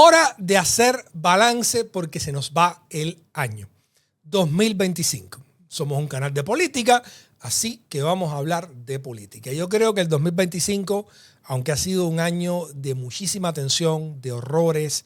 Hora de hacer balance porque se nos va el año 2025. Somos un canal de política, así que vamos a hablar de política. Yo creo que el 2025, aunque ha sido un año de muchísima tensión, de horrores,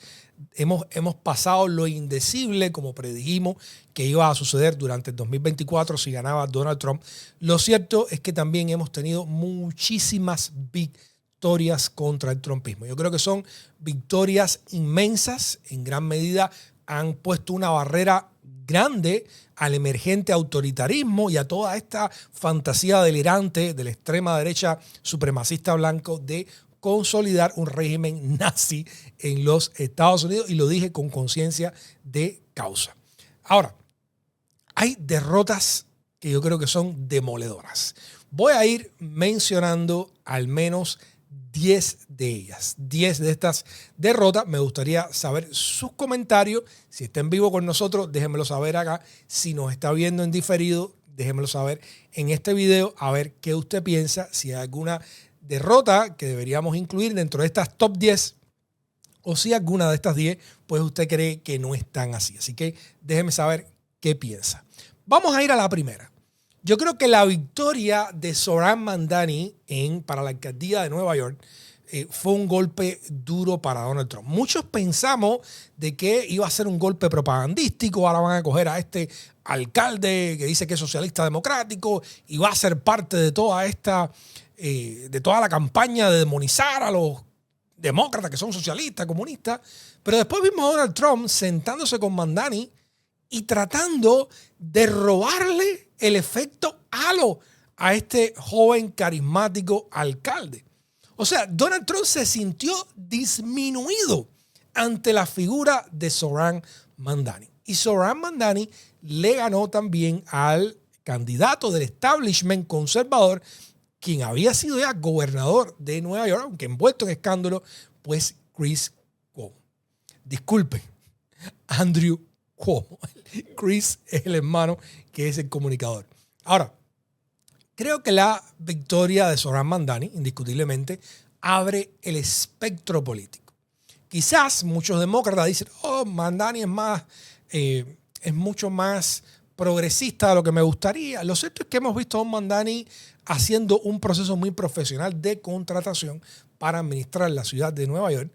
hemos pasado lo indecible como predijimos que iba a suceder durante el 2024 si ganaba Donald Trump. Lo cierto es que también hemos tenido muchísimas victorias contra el trumpismo. Yo creo que son victorias inmensas, en gran medida han puesto una barrera grande al emergente autoritarismo y a toda esta fantasía delirante de la extrema derecha supremacista blanco de consolidar un régimen nazi en los Estados Unidos, y lo dije con conciencia de causa. Ahora, hay derrotas que yo creo que son demoledoras. Voy a ir mencionando al menos 10 de ellas. 10 de estas derrotas. Me gustaría saber sus comentarios. Si está en vivo con nosotros, déjenmelo saber acá. Si nos está viendo en diferido, déjenmelo saber en este video, a ver qué usted piensa, si hay alguna derrota que deberíamos incluir dentro de estas top 10 o si alguna de estas 10 pues usted cree que no es tan así. Así que déjeme saber qué piensa. Vamos a ir a la primera. Yo creo que la victoria de Zohran Mamdani para la alcaldía de Nueva York fue un golpe duro para Donald Trump. Muchos pensamos de que iba a ser un golpe propagandístico, ahora van a coger a este alcalde que dice que es socialista democrático y va a ser parte de toda la campaña de demonizar a los demócratas que son socialistas, comunistas. Pero después vimos a Donald Trump sentándose con Mamdani y tratando de robarle el efecto halo a este joven carismático alcalde. O sea, Donald Trump se sintió disminuido ante la figura de Zohran Mamdani. Y Zohran Mamdani le ganó también al candidato del establishment conservador, quien había sido ya gobernador de Nueva York, aunque envuelto en escándalo, pues Chris Cuomo. Disculpen, Andrew Cuomo. Chris es el hermano que es el comunicador. Ahora, creo que la victoria de Zohran Mamdani, indiscutiblemente, abre el espectro político. Quizás muchos demócratas dicen, Mamdani es mucho más progresista de lo que me gustaría. Lo cierto es que hemos visto a un Mamdani haciendo un proceso muy profesional de contratación para administrar la ciudad de Nueva York.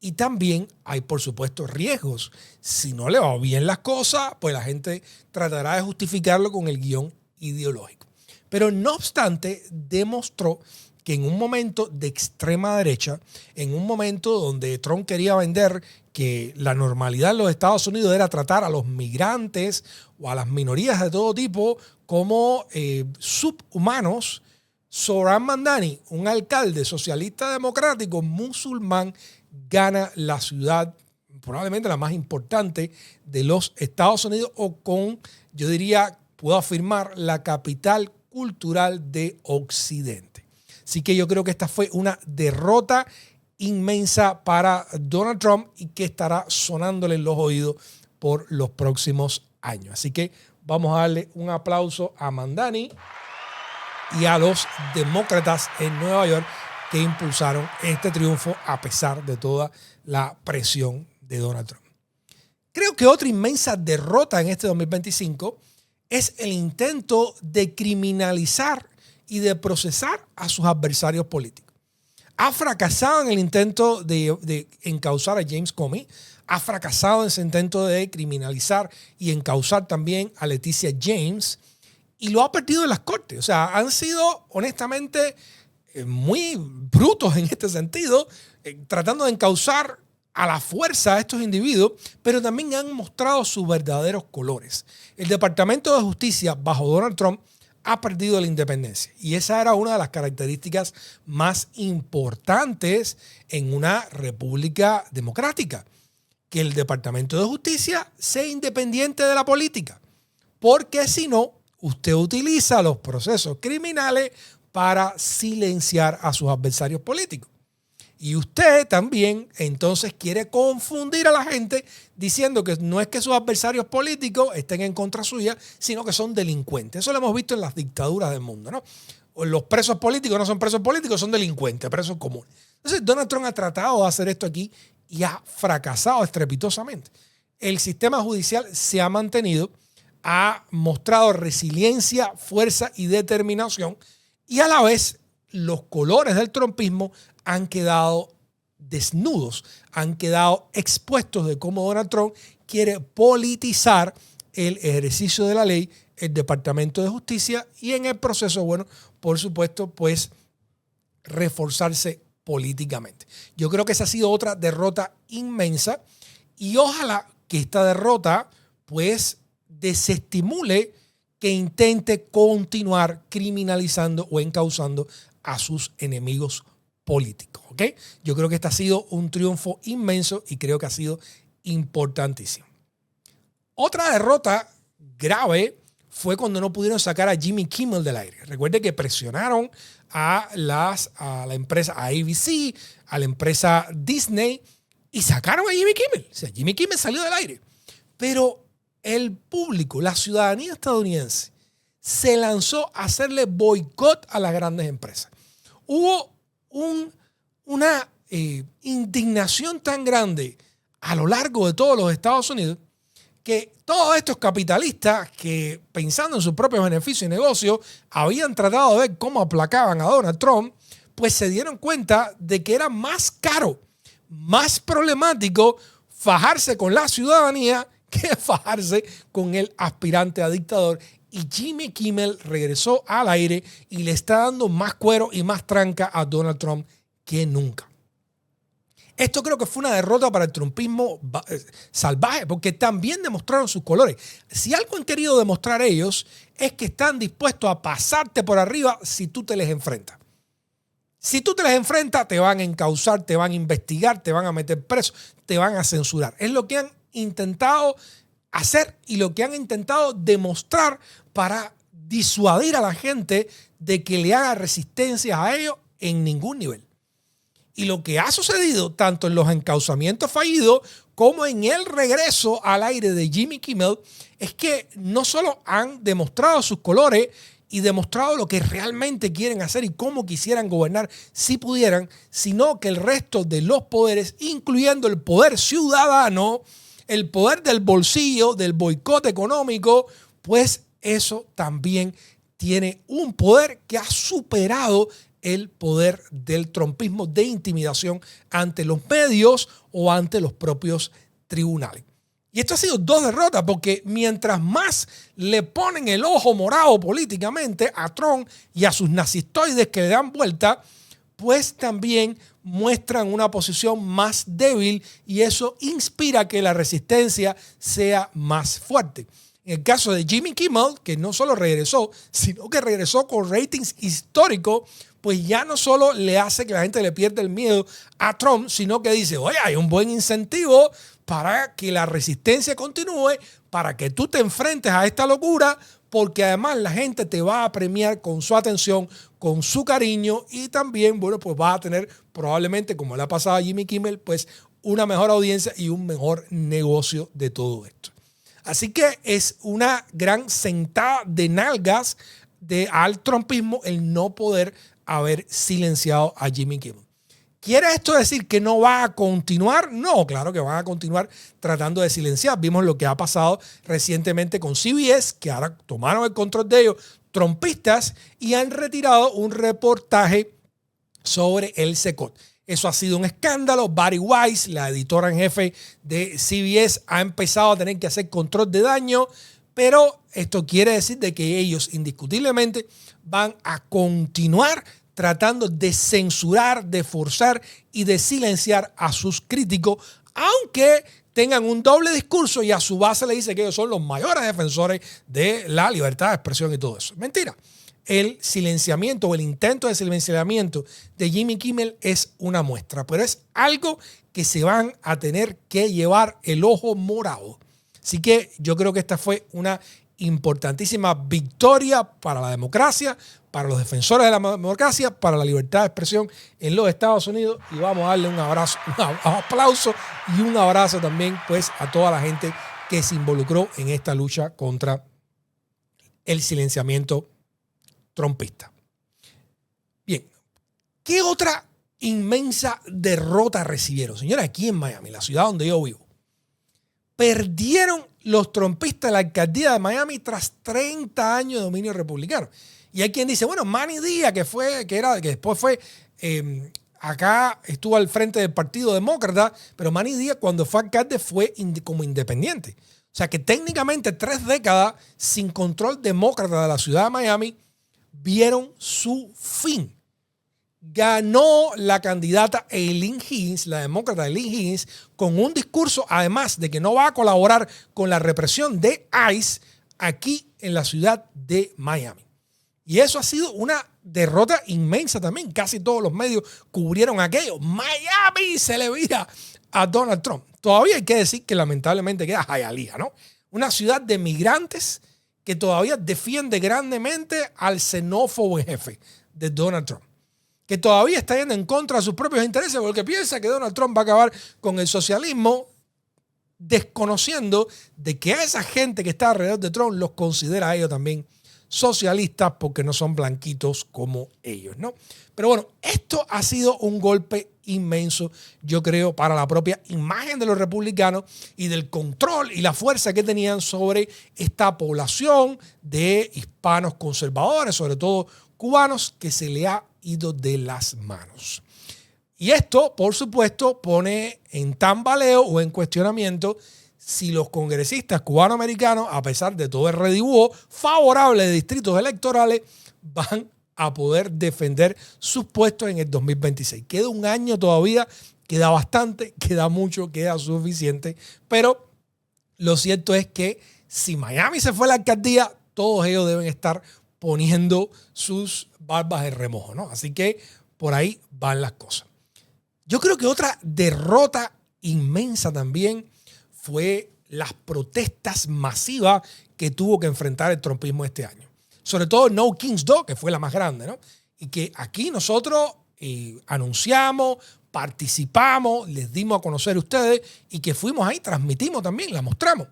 Y también hay, por supuesto, riesgos. Si no le va bien las cosas, pues la gente tratará de justificarlo con el guión ideológico. Pero no obstante, demostró que en un momento de extrema derecha, en un momento donde Trump quería vender que la normalidad en los Estados Unidos era tratar a los migrantes o a las minorías de todo tipo como subhumanos, Zohran Mamdani, un alcalde socialista democrático musulmán, gana la ciudad, probablemente la más importante de los Estados Unidos, o yo diría, puedo afirmar, la capital cultural de Occidente. Así que yo creo que esta fue una derrota inmensa para Donald Trump y que estará sonándole en los oídos por los próximos años. Así que vamos a darle un aplauso a Mamdani y a los demócratas en Nueva York que impulsaron este triunfo a pesar de toda la presión de Donald Trump. Creo que otra inmensa derrota en este 2025 es el intento de criminalizar y de procesar a sus adversarios políticos. Ha fracasado en el intento de encausar a James Comey, ha fracasado en ese intento de criminalizar y encausar también a Leticia James, y lo ha perdido en las cortes. O sea, han sido honestamente muy brutos en este sentido, tratando de encauzar a la fuerza a estos individuos, pero también han mostrado sus verdaderos colores. El Departamento de Justicia bajo Donald Trump ha perdido la independencia, y esa era una de las características más importantes en una república democrática, que el Departamento de Justicia sea independiente de la política, porque si no, usted utiliza los procesos criminales para silenciar a sus adversarios políticos. Y usted también entonces quiere confundir a la gente diciendo que no es que sus adversarios políticos estén en contra suya, sino que son delincuentes. Eso lo hemos visto en las dictaduras del mundo, ¿no? Los presos políticos no son presos políticos, son delincuentes, presos comunes. Entonces Donald Trump ha tratado de hacer esto aquí y ha fracasado estrepitosamente. El sistema judicial se ha mantenido, ha mostrado resiliencia, fuerza y determinación, y a la vez los colores del trumpismo han quedado desnudos, han quedado expuestos de cómo Donald Trump quiere politizar el ejercicio de la ley, el Departamento de Justicia y en el proceso, bueno, por supuesto, pues reforzarse políticamente. Yo creo que esa ha sido otra derrota inmensa y ojalá que esta derrota pues desestimule que intente continuar criminalizando o encauzando a sus enemigos políticos. ¿Ok? Yo creo que este ha sido un triunfo inmenso y creo que ha sido importantísimo. Otra derrota grave fue cuando no pudieron sacar a Jimmy Kimmel del aire. Recuerde que presionaron a la empresa, a ABC, a la empresa Disney y sacaron a Jimmy Kimmel. O sea, Jimmy Kimmel salió del aire. Pero el público, la ciudadanía estadounidense, se lanzó a hacerle boicot a las grandes empresas. Hubo una indignación tan grande a lo largo de todos los Estados Unidos que todos estos capitalistas que pensando en sus propios beneficios y negocios habían tratado de ver cómo aplacaban a Donald Trump, pues se dieron cuenta de que era más caro, más problemático fajarse con la ciudadanía que fajarse con el aspirante a dictador. Y Jimmy Kimmel regresó al aire y le está dando más cuero y más tranca a Donald Trump que nunca. Esto creo que fue una derrota para el trumpismo salvaje, porque también demostraron sus colores. Si algo han querido demostrar ellos es que están dispuestos a pasarte por arriba si tú te les enfrentas. Si tú te les enfrentas, te van a encauzar, te van a investigar, te van a meter preso, te van a censurar. Es lo que han intentado hacer y lo que han intentado demostrar para disuadir a la gente de que le haga resistencia a ellos en ningún nivel. Y lo que ha sucedido tanto en los encauzamientos fallidos como en el regreso al aire de Jimmy Kimmel es que no solo han demostrado sus colores y demostrado lo que realmente quieren hacer y cómo quisieran gobernar si pudieran, sino que el resto de los poderes, incluyendo el poder ciudadano, el poder del bolsillo, del boicot económico, pues eso también tiene un poder que ha superado el poder del trumpismo de intimidación ante los medios o ante los propios tribunales. Y esto ha sido dos derrotas porque mientras más le ponen el ojo morado políticamente a Trump y a sus nazistoides que le dan vuelta, pues también muestran una posición más débil y eso inspira que la resistencia sea más fuerte. En el caso de Jimmy Kimmel, que no solo regresó, sino que regresó con ratings históricos, pues ya no solo le hace que la gente le pierda el miedo a Trump, sino que dice, oye, hay un buen incentivo para que la resistencia continúe, para que tú te enfrentes a esta locura, porque además la gente te va a premiar con su atención, con su cariño y también, bueno, pues vas a tener probablemente, como le ha pasado a Jimmy Kimmel, pues una mejor audiencia y un mejor negocio de todo esto. Así que es una gran sentada de nalgas al trumpismo el no poder haber silenciado a Jimmy Kimmel. ¿Quiere esto decir que no va a continuar? No, claro que van a continuar tratando de silenciar. Vimos lo que ha pasado recientemente con CBS, que ahora tomaron el control de ellos, trumpistas, y han retirado un reportaje sobre el Secot. Eso ha sido un escándalo. Bari Weiss, la editora en jefe de CBS, ha empezado a tener que hacer control de daño, pero esto quiere decir de que ellos indiscutiblemente van a continuar tratando de censurar, de forzar y de silenciar a sus críticos, aunque tengan un doble discurso y a su base le dice que ellos son los mayores defensores de la libertad de expresión y todo eso. Mentira. El silenciamiento o el intento de silenciamiento de Jimmy Kimmel es una muestra, pero es algo que se van a tener que llevar el ojo morado. Así que yo creo que esta fue una importantísima victoria para la democracia, para los defensores de la democracia, para la libertad de expresión en los Estados Unidos, y vamos a darle un abrazo, un aplauso y un abrazo también pues a toda la gente que se involucró en esta lucha contra el silenciamiento trumpista. Bien, ¿qué otra inmensa derrota recibieron. Señores, aquí en Miami, la ciudad donde yo vivo, perdieron los trumpistas la alcaldía de Miami tras 30 años de dominio republicano. Y hay quien dice, bueno, Manny Díaz, que después fue, acá estuvo al frente del Partido Demócrata, pero Manny Díaz cuando fue alcalde fue como independiente. O sea que técnicamente 3 décadas sin control demócrata de la ciudad de Miami vieron su fin. Ganó la candidata Eileen Higgins, la demócrata Eileen Higgins, con un discurso, además de que no va a colaborar con la represión de ICE aquí en la ciudad de Miami. Y eso ha sido una derrota inmensa también. Casi todos los medios cubrieron aquello. Miami se le vira a Donald Trump. Todavía hay que decir que lamentablemente queda Hialeah, ¿no? Una ciudad de migrantes que todavía defiende grandemente al xenófobo jefe de Donald Trump, que todavía está yendo en contra de sus propios intereses porque piensa que Donald Trump va a acabar con el socialismo, desconociendo de que a esa gente que está alrededor de Trump los considera a ellos también socialistas porque no son blanquitos como ellos, ¿no? Pero bueno, esto ha sido un golpe inmenso, yo creo, para la propia imagen de los republicanos y del control y la fuerza que tenían sobre esta población de hispanos conservadores, sobre todo cubanos, que se le ha ido de las manos. Y esto, por supuesto, pone en tambaleo o en cuestionamiento si los congresistas cubanoamericanos, a pesar de todo el redibujo favorable de distritos electorales, van a poder defender sus puestos en el 2026. Queda un año todavía, queda bastante, queda mucho, queda suficiente, pero lo cierto es que si Miami se fue a la alcaldía, todos ellos deben estar poniendo sus barbas en remojo, ¿no? Así que por ahí van las cosas. Yo creo que otra derrota inmensa también fue las protestas masivas que tuvo que enfrentar el trumpismo este año. Sobre todo No Kings 2, que fue la más grande, ¿no? Y que aquí nosotros anunciamos, participamos, les dimos a conocer a ustedes y que fuimos ahí, transmitimos también, la mostramos.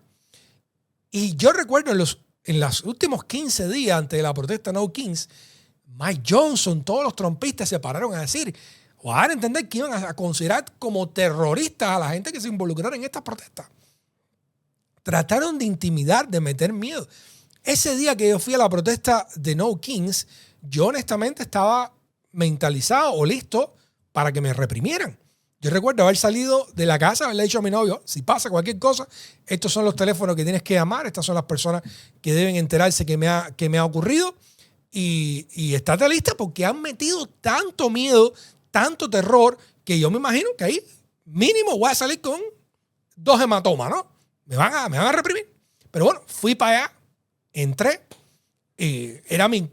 Y yo recuerdo en los últimos 15 días antes de la protesta No Kings, Mike Johnson, todos los trumpistas se pararon a decir o a dar a entender que iban a considerar como terroristas a la gente que se involucraron en estas protestas. Trataron de intimidar, de meter miedo. Ese día que yo fui a la protesta de No Kings, yo honestamente estaba mentalizado o listo para que me reprimieran. Yo recuerdo haber salido de la casa, haberle dicho a mi novio, si pasa cualquier cosa, estos son los teléfonos que tienes que llamar, estas son las personas que deben enterarse que me ha ocurrido y estate lista porque han metido tanto miedo, tanto terror, que yo me imagino que ahí mínimo voy a salir con 2 hematomas, ¿no? Me van a reprimir. Pero bueno, fui para allá, entré,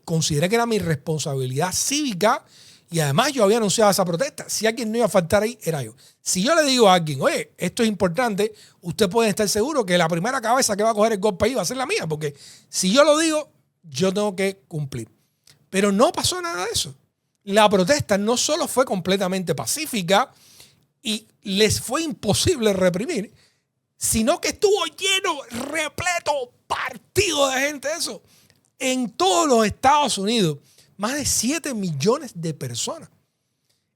consideré que era mi responsabilidad cívica y además yo había anunciado esa protesta. Si alguien no iba a faltar ahí, era yo. Si yo le digo a alguien, oye, esto es importante, usted puede estar seguro que la primera cabeza que va a coger el golpe ahí va a ser la mía, porque si yo lo digo, yo tengo que cumplir. Pero no pasó nada de eso. La protesta no solo fue completamente pacífica y les fue imposible reprimir, sino que estuvo lleno, repleto, partido de gente eso. En todos los Estados Unidos, más de 7 millones de personas.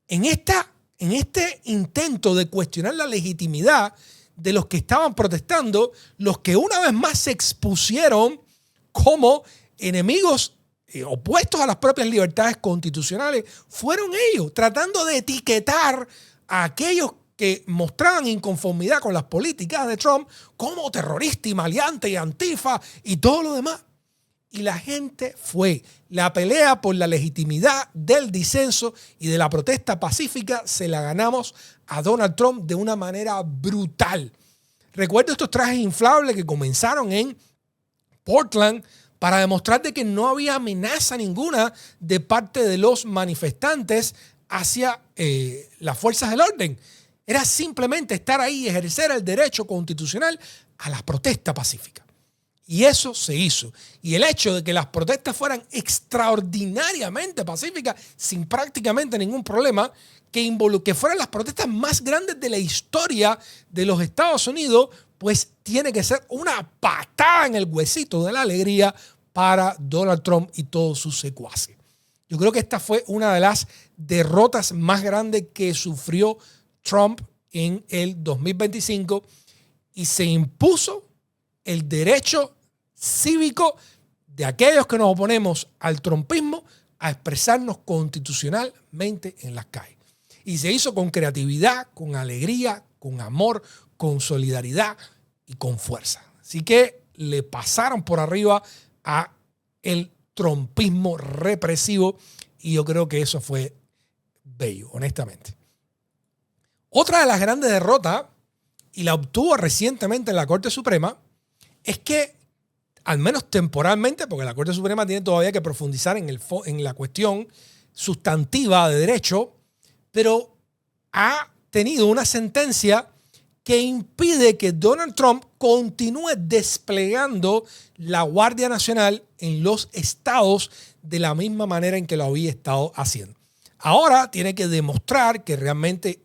En este intento de cuestionar la legitimidad de los que estaban protestando, los que una vez más se expusieron como enemigos opuestos a las propias libertades constitucionales, fueron ellos, tratando de etiquetar a aquellos que mostraban inconformidad con las políticas de Trump como terrorista y maleante y antifa y todo lo demás. Y la gente fue. La pelea por la legitimidad del disenso y de la protesta pacífica se la ganamos a Donald Trump de una manera brutal. Recuerdo estos trajes inflables que comenzaron en Portland para demostrar de que no había amenaza ninguna de parte de los manifestantes hacia las fuerzas del orden. Era simplemente estar ahí y ejercer el derecho constitucional a la protesta pacífica. Y eso se hizo. Y el hecho de que las protestas fueran extraordinariamente pacíficas, sin prácticamente ningún problema, que fueran las protestas más grandes de la historia de los Estados Unidos, pues tiene que ser una patada en el huesito de la alegría para Donald Trump y todos sus secuaces. Yo creo que esta fue una de las derrotas más grandes que sufrió Trump en el 2025 y se impuso el derecho cívico de aquellos que nos oponemos al trumpismo a expresarnos constitucionalmente en las calles. Y se hizo con creatividad, con alegría, con amor, con solidaridad y con fuerza. Así que le pasaron por arriba a el trumpismo represivo y yo creo que eso fue bello, honestamente. Otra de las grandes derrotas, y la obtuvo recientemente en la Corte Suprema, es que, al menos temporalmente, porque la Corte Suprema tiene todavía que profundizar en la cuestión sustantiva de derecho, pero ha tenido una sentencia que impide que Donald Trump continúe desplegando la Guardia Nacional en los estados de la misma manera en que lo había estado haciendo. Ahora tiene que demostrar que realmente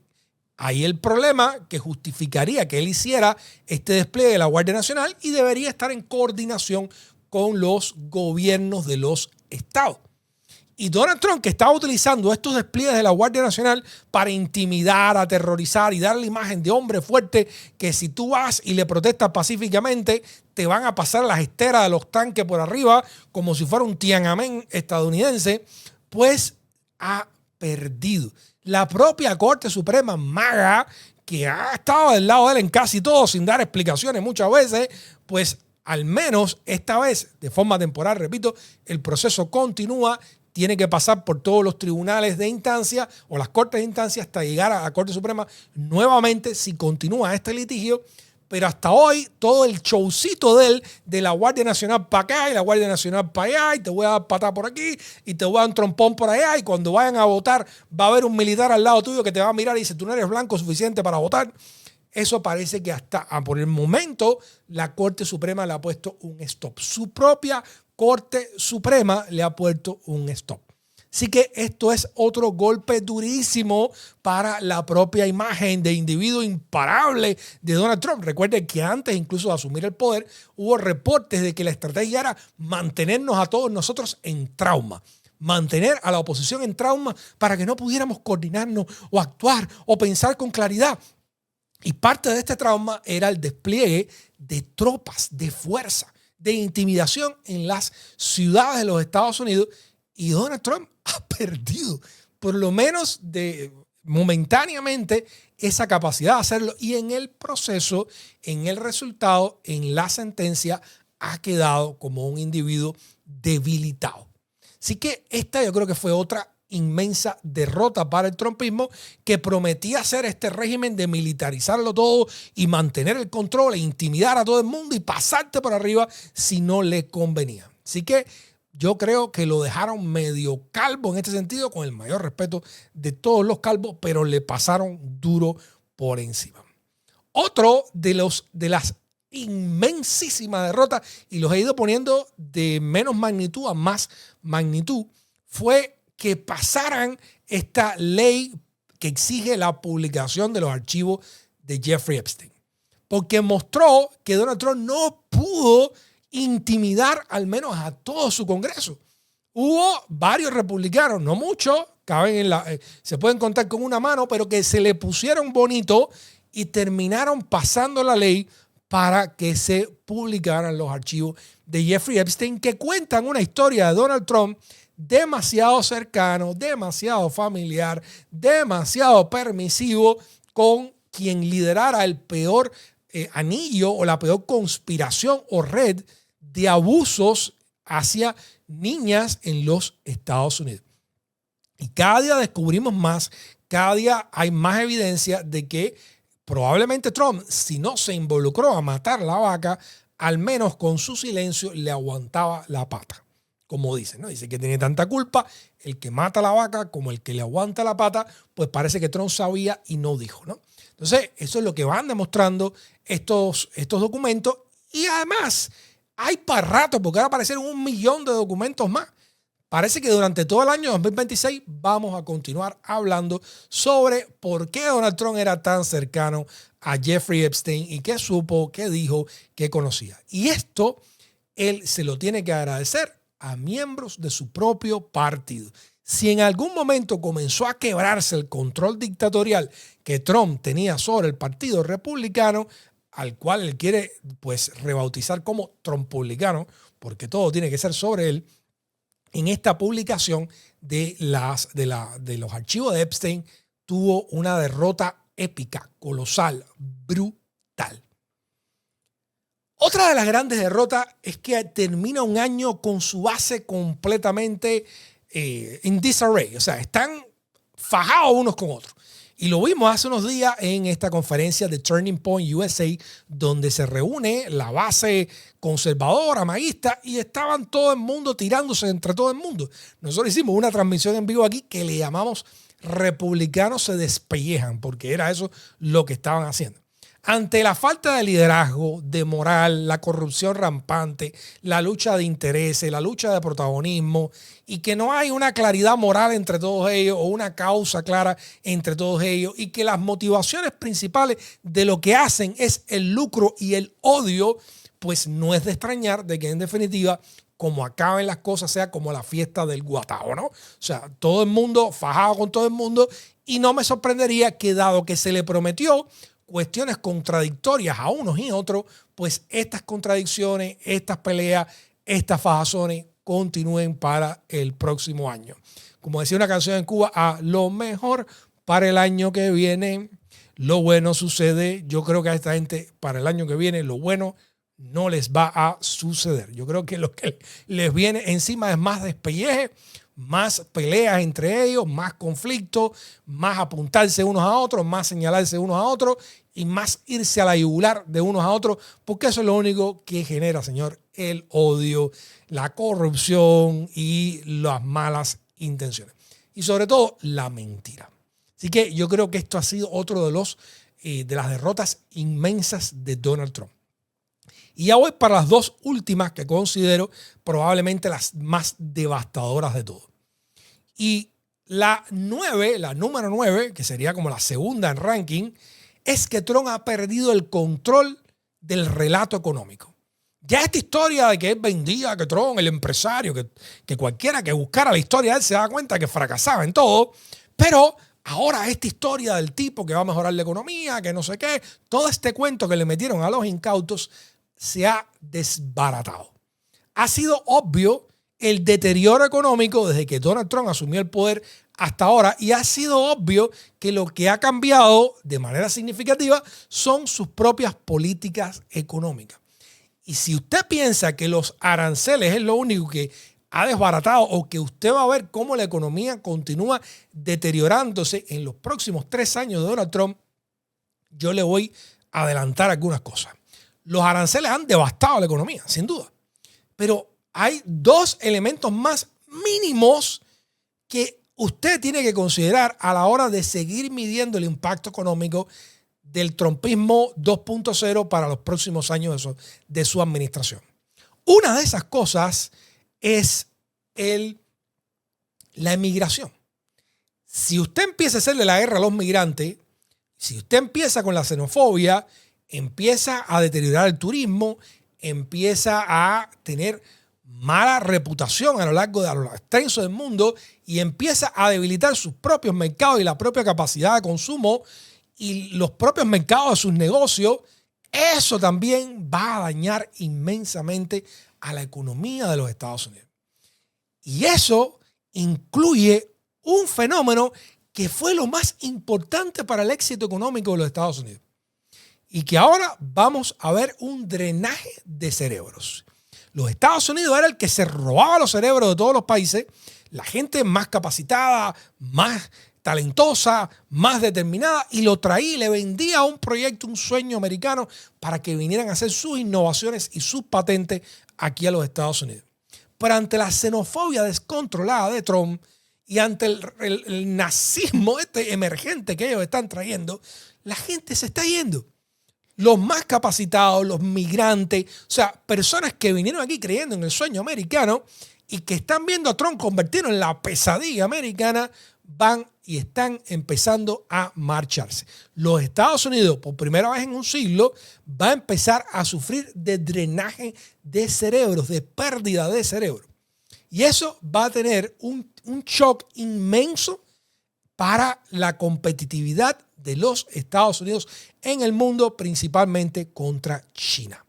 hay el problema que justificaría que él hiciera este despliegue de la Guardia Nacional y debería estar en coordinación con los gobiernos de los estados. Y Donald Trump, que estaba utilizando estos despliegues de la Guardia Nacional para intimidar, aterrorizar y dar la imagen de hombre fuerte que si tú vas y le protestas pacíficamente, te van a pasar las esteras de los tanques por arriba como si fuera un Tiananmen estadounidense, pues ha perdido. La propia Corte Suprema MAGA, que ha estado del lado de él en casi todo sin dar explicaciones muchas veces, pues al menos esta vez, de forma temporal, repito, el proceso continúa. Tiene que pasar por todos los tribunales de instancia o las cortes de instancia hasta llegar a la Corte Suprema nuevamente si continúa este litigio. Pero hasta hoy todo el showcito de la Guardia Nacional para acá y la Guardia Nacional para allá y te voy a dar patada por aquí y te voy a dar un trompón por allá y cuando vayan a votar va a haber un militar al lado tuyo que te va a mirar y dice tú no eres blanco suficiente para votar. Eso parece que hasta por el momento la Corte Suprema le ha puesto un stop. Su propia Corte Suprema le ha puesto un stop. Así que esto es otro golpe durísimo para la propia imagen de individuo imparable de Donald Trump. Recuerden que antes incluso de asumir el poder hubo reportes de que la estrategia era mantenernos a todos nosotros en trauma. Mantener a la oposición en trauma para que no pudiéramos coordinarnos o actuar o pensar con claridad. Y parte de este trauma era el despliegue de tropas, de fuerza, de intimidación en las ciudades de los Estados Unidos. Y Donald Trump ha perdido, por lo menos momentáneamente, esa capacidad de hacerlo. Y en el proceso, en el resultado, en la sentencia, ha quedado como un individuo debilitado. Así que esta yo creo que fue otra inmensa derrota para el trumpismo que prometía hacer este régimen de militarizarlo todo y mantener el control e intimidar a todo el mundo y pasarte por arriba si no le convenía. Así que yo creo que lo dejaron medio calvo en este sentido, con el mayor respeto de todos los calvos, pero le pasaron duro por encima. Otro de las inmensísimas derrotas, y los he ido poniendo de menos magnitud a más magnitud, fue que pasaran esta ley que exige la publicación de los archivos de Jeffrey Epstein. Porque mostró que Donald Trump no pudo intimidar al menos a todo su Congreso. Hubo varios republicanos, no muchos, se pueden contar con una mano, pero que se le pusieron bonito y terminaron pasando la ley para que se publicaran los archivos de Jeffrey Epstein, que cuentan una historia de Donald Trump demasiado cercano, demasiado familiar, demasiado permisivo con quien liderara el peor anillo o la peor conspiración o red de abusos hacia niñas en los Estados Unidos. Y cada día descubrimos más, cada día hay más evidencia de que probablemente Trump, si no se involucró a matar la vaca, al menos con su silencio le aguantaba la pata. Como dicen, ¿no? Dice que tiene tanta culpa el que mata la vaca como el que le aguanta la pata, pues parece que Trump sabía y no dijo, ¿no? Entonces, eso es lo que van demostrando estos documentos. Y además, hay para rato, porque van a aparecer 1 millón de documentos más. Parece que durante todo el año 2026 vamos a continuar hablando sobre por qué Donald Trump era tan cercano a Jeffrey Epstein y qué supo, qué dijo, qué conocía. Y esto él se lo tiene que agradecer a miembros de su propio partido. Si en algún momento comenzó a quebrarse el control dictatorial que Trump tenía sobre el Partido Republicano, al cual él quiere pues rebautizar como Trumpulicano, porque todo tiene que ser sobre él, en esta publicación de los archivos de Epstein tuvo una derrota épica, colosal, brutal. Otra de las grandes derrotas es que termina un año con su base completamente in disarray, o sea, están fajados unos con otros. Y lo vimos hace unos días en esta conferencia de Turning Point USA, donde se reúne la base conservadora, maísta, y estaban todo el mundo tirándose entre todo el mundo. Nosotros hicimos una transmisión en vivo aquí que le llamamos Republicanos se despellejan, porque era eso lo que estaban haciendo. Ante la falta de liderazgo, de moral, la corrupción rampante, la lucha de intereses, la lucha de protagonismo y que no hay una claridad moral entre todos ellos o una causa clara entre todos ellos y que las motivaciones principales de lo que hacen es el lucro y el odio, pues no es de extrañar de que en definitiva como acaben las cosas sea como la fiesta del guatao, ¿no? O sea, todo el mundo fajado con todo el mundo y no me sorprendería que dado que se le prometió cuestiones contradictorias a unos y a otros, pues estas contradicciones, estas peleas, estas fajazones continúen para el próximo año. Como decía una canción en Cuba, a lo mejor para el año que viene, lo bueno sucede. Yo creo que a esta gente para el año que viene, lo bueno no les va a suceder. Yo creo que lo que les viene encima es más despelleje, más peleas entre ellos, más conflictos, más apuntarse unos a otros, más señalarse unos a otros y más irse a la yugular de unos a otros, porque eso es lo único que genera, señor, el odio, la corrupción y las malas intenciones. Y sobre todo, la mentira. Así que yo creo que esto ha sido otro de las derrotas inmensas de Donald Trump. Y ya voy para las dos últimas que considero probablemente las más devastadoras de todo. Y la número 9, que sería como la segunda en ranking, es que Trump ha perdido el control del relato económico. Ya esta historia de que él vendía, que Trump, el empresario, que cualquiera que buscara la historia de él se da cuenta que fracasaba en todo, pero ahora esta historia del tipo que va a mejorar la economía, que no sé qué, todo este cuento que le metieron a los incautos se ha desbaratado. Ha sido obvio el deterioro económico desde que Donald Trump asumió el poder hasta ahora y ha sido obvio que lo que ha cambiado de manera significativa son sus propias políticas económicas. Y si usted piensa que los aranceles es lo único que ha desbaratado o que usted va a ver cómo la economía continúa deteriorándose en los próximos 3 años de Donald Trump, yo le voy a adelantar algunas cosas. Los aranceles han devastado la economía, sin duda. Pero hay 2 elementos más mínimos que usted tiene que considerar a la hora de seguir midiendo el impacto económico del trumpismo 2.0 para los próximos años de su administración. Una de esas cosas es la emigración. Si usted empieza a hacerle la guerra a los migrantes, si usted empieza con la xenofobia, empieza a deteriorar el turismo, empieza a tener mala reputación a lo extenso del mundo y empieza a debilitar sus propios mercados y la propia capacidad de consumo y los propios mercados de sus negocios, eso también va a dañar inmensamente a la economía de los Estados Unidos. Y eso incluye un fenómeno que fue lo más importante para el éxito económico de los Estados Unidos. Y que ahora vamos a ver un drenaje de cerebros. Los Estados Unidos era el que se robaba los cerebros de todos los países, la gente más capacitada, más talentosa, más determinada, y lo traía y le vendía un proyecto, un sueño americano para que vinieran a hacer sus innovaciones y sus patentes aquí a los Estados Unidos. Pero ante la xenofobia descontrolada de Trump y ante el nazismo emergente que ellos están trayendo, la gente se está yendo. Los más capacitados, los migrantes, o sea, personas que vinieron aquí creyendo en el sueño americano y que están viendo a Trump convertirlo en la pesadilla americana, van y están empezando a marcharse. Los Estados Unidos, por primera vez en un siglo, va a empezar a sufrir de drenaje de cerebros, de pérdida de cerebro. Y eso va a tener un shock inmenso para la competitividad de los Estados Unidos en el mundo, principalmente contra China.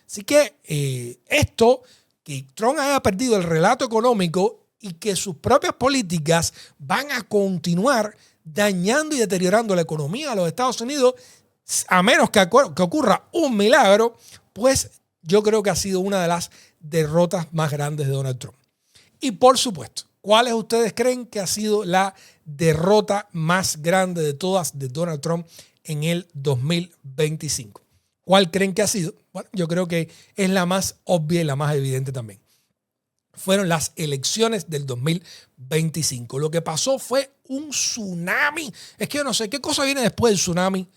Así que esto, que Trump haya perdido el relato económico y que sus propias políticas van a continuar dañando y deteriorando la economía de los Estados Unidos, a menos que ocurra un milagro, pues yo creo que ha sido una de las derrotas más grandes de Donald Trump. Y por supuesto, ¿cuáles ustedes creen que ha sido la derrota más grande de todas de Donald Trump en el 2025? ¿Cuál creen que ha sido? Bueno, yo creo que es la más obvia y la más evidente también. Fueron las elecciones del 2025. Lo que pasó fue un tsunami. Es que yo no sé qué cosa viene después del tsunami.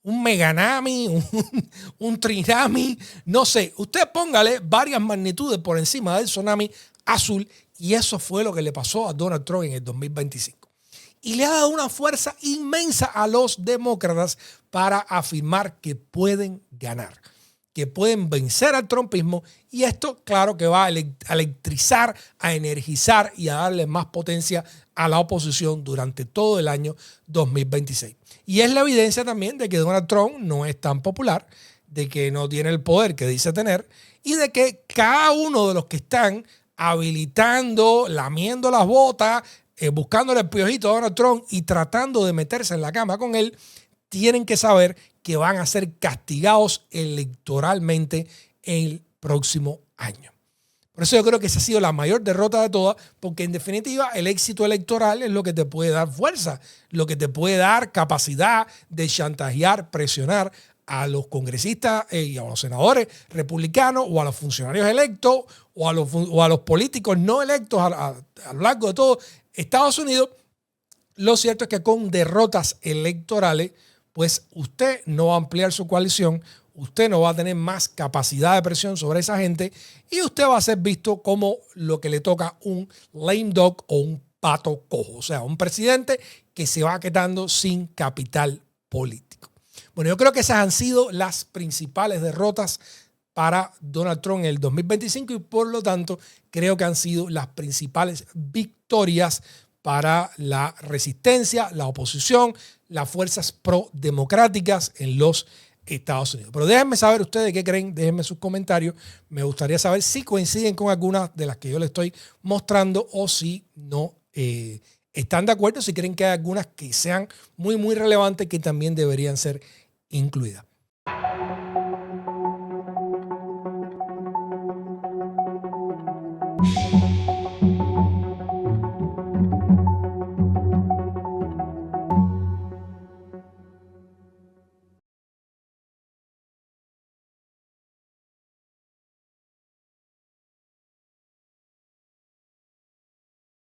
Un meganami, un trinami, no sé. Usted póngale varias magnitudes por encima del tsunami azul y eso fue lo que le pasó a Donald Trump en el 2025. Y le ha dado una fuerza inmensa a los demócratas para afirmar que pueden ganar, que pueden vencer al trumpismo, y esto claro que va a electrizar, a energizar y a darle más potencia a la oposición durante todo el año 2026. Y es la evidencia también de que Donald Trump no es tan popular, de que no tiene el poder que dice tener y de que cada uno de los que están habilitando, lamiendo las botas, buscándole el piojito a Donald Trump y tratando de meterse en la cama con él, tienen que saber que van a ser castigados electoralmente el próximo año. Por eso yo creo que esa ha sido la mayor derrota de todas, porque en definitiva el éxito electoral es lo que te puede dar fuerza, lo que te puede dar capacidad de chantajear, presionar a los congresistas y a los senadores republicanos o a los funcionarios electos o a los políticos no electos a lo largo de todo Estados Unidos. Lo cierto es que con derrotas electorales, pues usted no va a ampliar su coalición, usted no va a tener más capacidad de presión sobre esa gente y usted va a ser visto como lo que le toca un lame dog o un pato cojo, o sea, un presidente que se va quedando sin capital político. Bueno, yo creo que esas han sido las principales derrotas para Donald Trump en el 2025 y por lo tanto creo que han sido las principales victorias para la resistencia, la oposición, las fuerzas pro-democráticas en los Estados Unidos. Pero déjenme saber ustedes qué creen, déjenme sus comentarios. Me gustaría saber si coinciden con algunas de las que yo les estoy mostrando o si no están de acuerdo, si creen que hay algunas que sean muy, muy relevantes que también deberían ser incluidas.